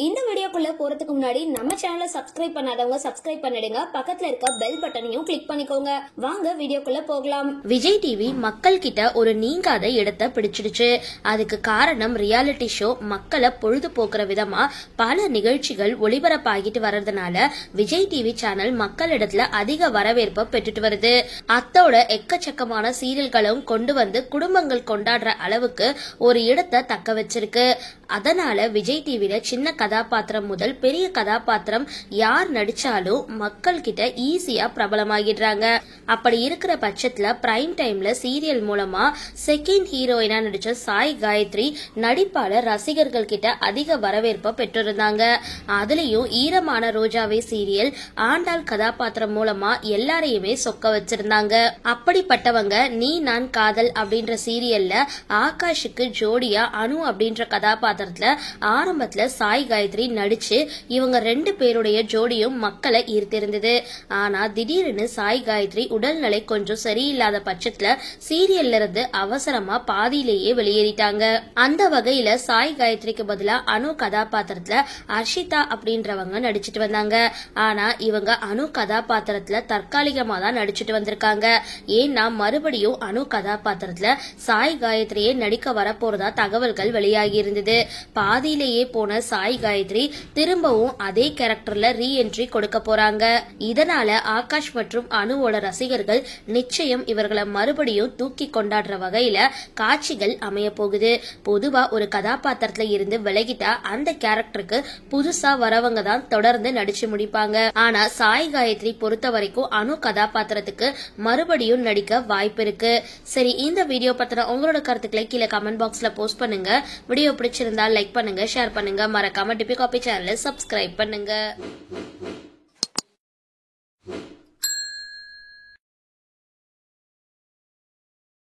இந்த வீடியோக்குள்ள போறதுக்கு முன்னாடி நம்ம சேனலை சப்ஸ்கிரைப் பண்ணாதவங்க சப்ஸ்கிரைப் பண்ணிடுங்க, பக்கத்துல இருக்க பெல் பட்டனையும் கிளிக் பண்ணிக்கோங்க. வாங்க வீடியோக்குள்ள போகலாம். விஜய் டிவி மக்கள் கிட்ட ஒரு நீங்காத இடத்தை பிடிச்சிடுச்சு. அதுக்கு காரணம் ரியாலிட்டி ஷோ. மக்களை பொழுது போக்குற விதமா பல நிகழ்ச்சிகள் ஒளிபரப்பாகிட்டு வர்றதுனால விஜய் டிவி சேனல் மக்களிடத்துல அதிக வரவேற்பை பெற்றுட்டு வருது. அத்தோட எக்கச்சக்கமான சீரியல்களும் கொண்டு வந்து குடும்பங்கள் கொண்டாடுற அளவுக்கு ஒரு இடத்தை தக்க வச்சிருக்கு. அதனால விஜய் டிவில சின்ன கதாபாத்திரம் முதல் பெரிய கதாபாத்திரம் யார் நடிச்சாலும் மக்கள் கிட்ட ஈஸியா பிரபலமாகிடுறாங்க. அப்படி இருக்கிற பட்சத்துல பிரைம் டைம்ல சீரியல் மூலமா செகண்ட் ஹீரோயினா நடிச்ச சாய் காயத்ரி நடிப்பால ரசிகர்கள் கிட்ட அதிக வரவேற்பை பெற்றிருந்தாங்க. அதுலயும் ஈரமான ரோஜாவே சீரியல் ஆண்டாள் கதாபாத்திரம் மூலமா எல்லாரையுமே சொக்க வச்சிருந்தாங்க. அப்படிப்பட்டவங்க நீ நான் காதல் அப்படின்ற சீரியல்ல ஆகாஷுக்கு ஜோடியா அனு அப்படின்ற கதாபாத்திரத்துல ஆரம்பத்துல சாய் காயத்ரி நடிச்சு இவங்க ரெண்டு பேருடைய ஜோடியும் மக்களை ஈர்த்திருந்தது. ஆனா திடீர்னு சாய் காயத்ரி உடல்நிலை கொஞ்சம் சரியில்லாத பட்சத்துல சீரியல்ல இருந்து அவசரமா பாதியிலேயே வெளியேறிட்டாங்க. அந்த வகையில சாய் காயத்ரிக்கு பதிலா அனு கதாபாத்திரத்துல அர்ஷிதா அப்படின்றவங்க நடிச்சிட்டு வந்தாங்க. ஆனா இவங்க அனு கதாபாத்திரத்துல தற்காலிகமா தான் நடிச்சிட்டு வந்திருக்காங்க. ஏன்னா மறுபடியும் அனு கதாபாத்திரத்துல சாய் காயத்ரியே நடிக்க வரப்போறதா தகவல்கள் வெளியாகி இருந்தது. பாதியிலேயே போன சாய் காயத்ரி திரும்பவும் அதே கேரக்டர்ல ரீஎன்ட்ரி கொடுக்க போறாங்க. இதனால ஆகாஷ் மற்றும் அனுவோட ரசிகர்கள் நிச்சயம் இவர்களை மறுபடியும் தூக்கி கொண்டாடுற வகையில காட்சிகள் அமைய போகுது. பொதுவா ஒரு கதாபாத்திரத்துல இருந்து விலகிட்டா அந்த கேரக்டருக்கு புதுசா வரவங்க தான் தொடர்ந்து நடிச்சு முடிப்பாங்க. ஆனா சாய் காயத்ரி பொறுத்த வரைக்கும் அனு கதாபாத்திரத்துக்கு மறுபடியும் நடிக்க வாய்ப்பு இருக்கு. சரி, இந்த வீடியோ பத்தின உங்களோட கருத்துக்களை கீழே கமெண்ட் பாக்ஸ்ல போஸ்ட் பண்ணுங்க. வீடியோ பிடிச்சிருந்தா லைக் பண்ணுங்க, ஷேர் பண்ணுங்க, மறக்காம டிபி காபி சேனலை சப்ஸ்கிரைப் பண்ணுங்க.